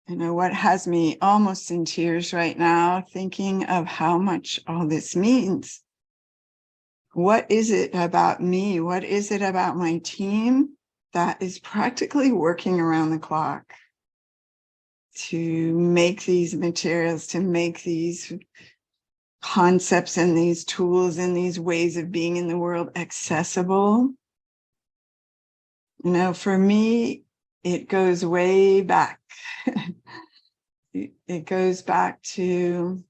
what has me almost in tears right now, thinking of how much all this means. What is it about me? What is it about my team that is practically working around the clock to make these materials, to make these concepts and these tools and these ways of being in the world accessible? For me, it goes way back. It goes back to,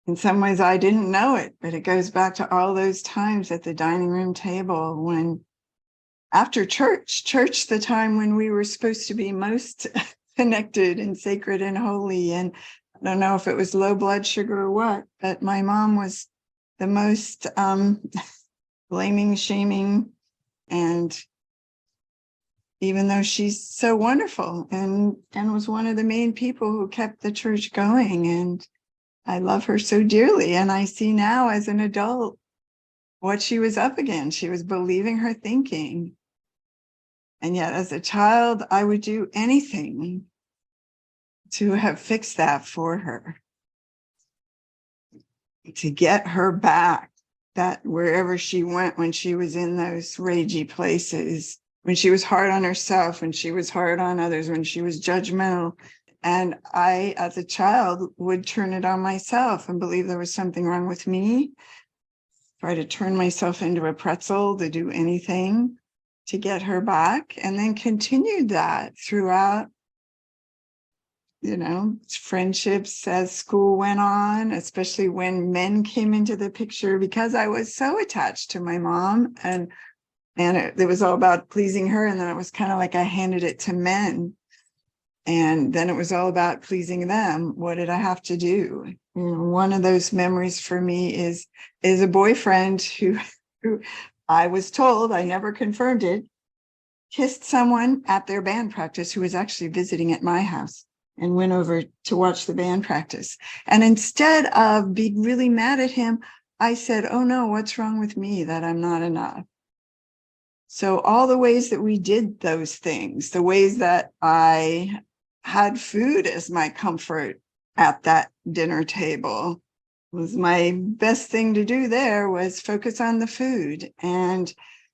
in some ways I didn't know it, but it goes back to all those times at the dining room table when, after church, the time when we were supposed to be most connected and sacred and holy. And I don't know if it was low blood sugar or what, but my mom was the most blaming, shaming, and even though she's so wonderful and was one of the main people who kept the church going, and I love her so dearly. And I see now as an adult what she was up against. She was believing her thinking. And yet as a child, I would do anything to have fixed that for her, to get her back, that wherever she went when she was in those ragey places, when she was hard on herself, when she was hard on others, when she was judgmental. And I, as a child, would turn it on myself and believe there was something wrong with me, try to turn myself into a pretzel, to do anything to get her back, and then continued that throughout, friendships as school went on, especially when men came into the picture, because I was so attached to my mom, and it was all about pleasing her. And then it was kind of like I handed it to men. And then it was all about pleasing them. What did I have to do? One of those memories for me is a boyfriend who I was told, I never confirmed it, kissed someone at their band practice who was actually visiting at my house, and went over to watch the band practice. And instead of being really mad at him, I said, oh no, what's wrong with me that I'm not enough? So all the ways that we did those things, the ways that I had food as my comfort at that dinner table, was my best thing to do there was focus on the food. And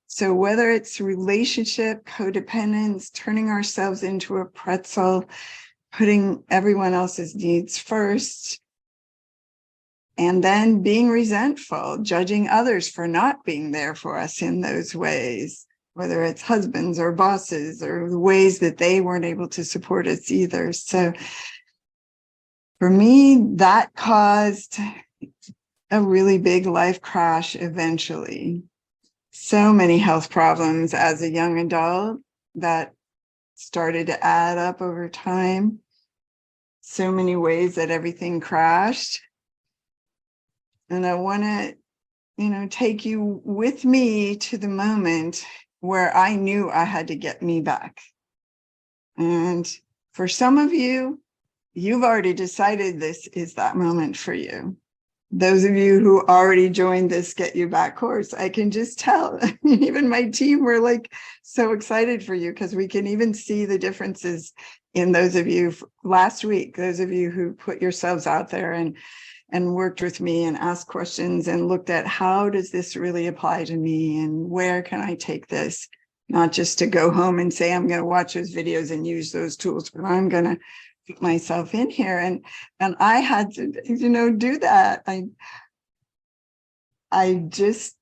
so whether it's relationship, codependence, turning ourselves into a pretzel, putting everyone else's needs first, and then being resentful, judging others for not being there for us in those ways, whether it's husbands or bosses or the ways that they weren't able to support us either. So for me, that caused a really big life crash eventually. So many health problems as a young adult that started to add up over time. So many ways that everything crashed. And I want to, take you with me to the moment where I knew I had to get me back. And for some of you, you've already decided this is that moment for you. Those of you who already joined this Get You Back course, I can just tell. Even my team were like so excited for you, because we can even see the differences in those of you last week, those of you who put yourselves out there and worked with me and asked questions and looked at how does this really apply to me and where can I take this? Not just to go home and say, I'm going to watch those videos and use those tools, but I'm going to put myself in here. And I had to, do that. I just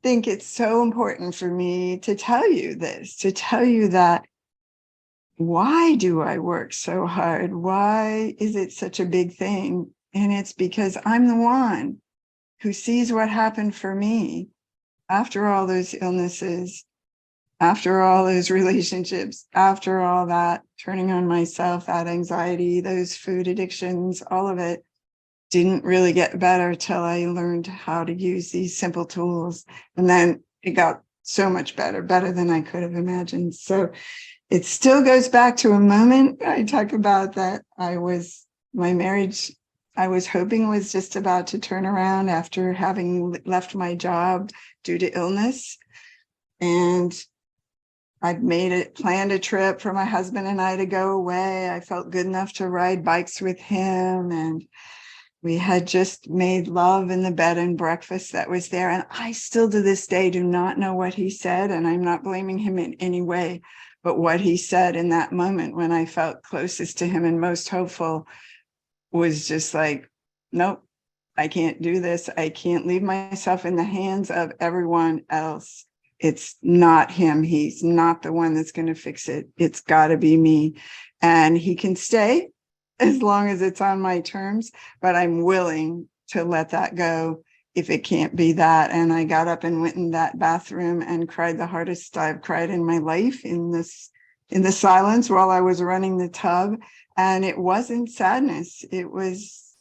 think it's so important for me to tell you this, to tell you that why do I work so hard? Why is it such a big thing? And it's because I'm the one who sees what happened for me after all those illnesses, after all those relationships, after all that turning on myself, that anxiety, those food addictions, all of it didn't really get better till I learned how to use these simple tools. And then it got so much better than I could have imagined. So it still goes back to a moment I talk about that my marriage, I was hoping was just about to turn around after having left my job due to illness. And I'd planned a trip for my husband and I to go away. I felt good enough to ride bikes with him, and we had just made love in the bed and breakfast that was there. And I still to this day do not know what he said, and I'm not blaming him in any way, but what he said in that moment when I felt closest to him and most hopeful was just like, nope, I can't do this. I can't leave myself in the hands of everyone else. It's not him. He's not the one that's going to fix it. It's got to be me. And he can stay as long as it's on my terms, but I'm willing to let that go if it can't be that. And I got up and went in that bathroom and cried the hardest I've cried in my life in the silence while I was running the tub. And it wasn't sadness. It was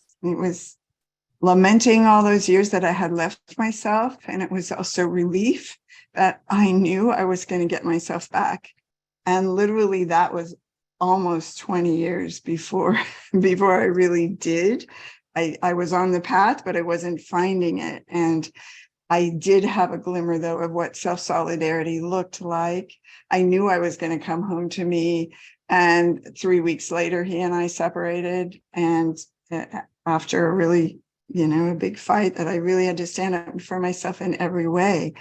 lamenting all those years that I had left myself. And it was also relief that I knew I was going to get myself back. And literally that was almost 20 years before I really did. I was on the path, but I wasn't finding it. And I did have a glimmer, though, of what self-solidarity looked like. I knew I was going to come home to me. And 3 weeks later, he and I separated. And after a really, a big fight that I really had to stand up for myself in every way.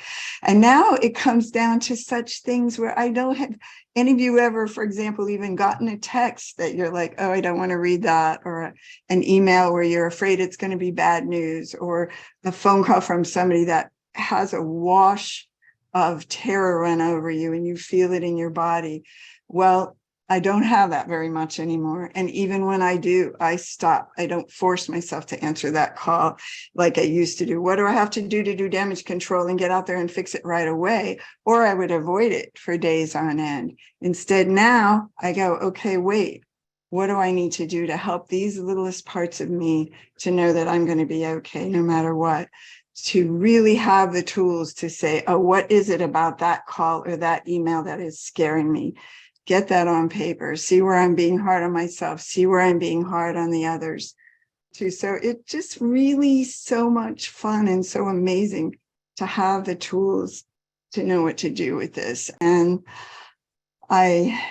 And now it comes down to such things where I don't have any of you ever, for example, even gotten a text that you're like, oh, I don't want to read that, or an email where you're afraid it's going to be bad news, or a phone call from somebody that has a wash of terror run over you and you feel it in your body. Well, I don't have that very much anymore. And even when I do, I stop. I don't force myself to answer that call like I used to do. What do I have to do damage control and get out there and fix it right away? Or I would avoid it for days on end. Instead, now I go, okay, wait, what do I need to do to help these littlest parts of me to know that I'm going to be okay no matter what? To really have the tools to say, oh, what is it about that call or that email that is scaring me? Get that on paper, see where I'm being hard on myself, see where I'm being hard on the others too. So it's just really so much fun and so amazing to have the tools to know what to do with this. And I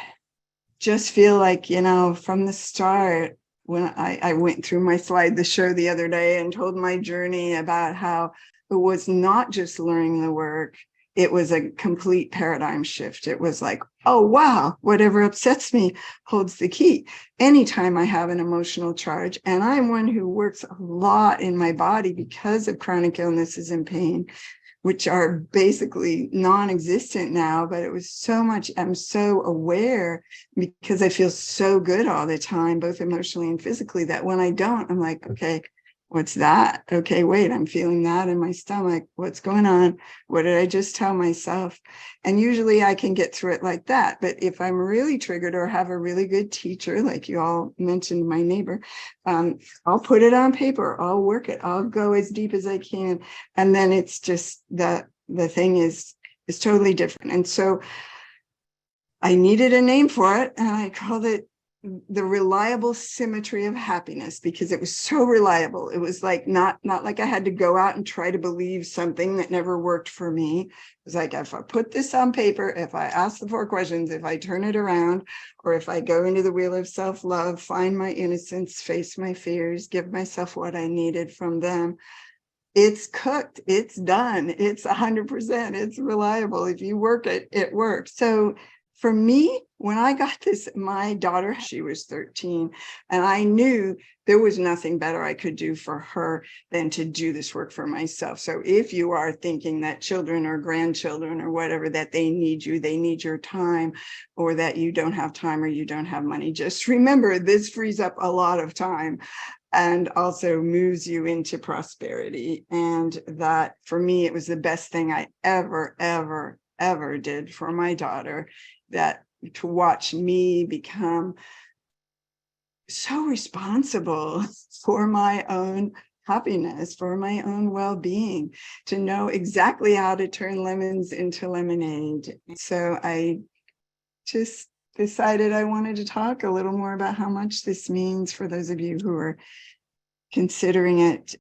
just feel like, from the start, when I went through my slide, the show the other day and told my journey about how it was not just learning the work, it was a complete paradigm shift. It was like, oh, wow, whatever upsets me holds the key. Anytime I have an emotional charge, and I'm one who works a lot in my body because of chronic illnesses and pain, which are basically non-existent now, but it was so much, I'm so aware because I feel so good all the time, both emotionally and physically, that when I don't, I'm like, okay, what's that? Okay, wait, I'm feeling that in my stomach. What's going on? What did I just tell myself? And usually I can get through it like that. But if I'm really triggered or have a really good teacher, like you all mentioned, my neighbor, I'll put it on paper. I'll work it. I'll go as deep as I can. And then it's just that the thing is totally different. And so I needed a name for it, and I called it the reliable symmetry of happiness, because it was so reliable. It was like not like I had to go out and try to believe something that never worked for me. It was like, if I put this on paper, if I ask the 4 questions, if I turn it around, or if I go into the wheel of self-love, find my innocence, face my fears, give myself what I needed from them, it's cooked, it's done, it's 100%, it's reliable. If you work it, it works. So for me, when I got this, my daughter, she was 13, and I knew there was nothing better I could do for her than to do this work for myself. So if you are thinking that children or grandchildren or whatever, that they need you, they need your time, or that you don't have time or you don't have money, just remember this frees up a lot of time and also moves you into prosperity. And that, for me, it was the best thing I ever did for my daughter, that to watch me become so responsible for my own happiness, for my own well-being, to know exactly how to turn lemons into lemonade. So I just decided I wanted to talk a little more about how much this means for those of you who are considering it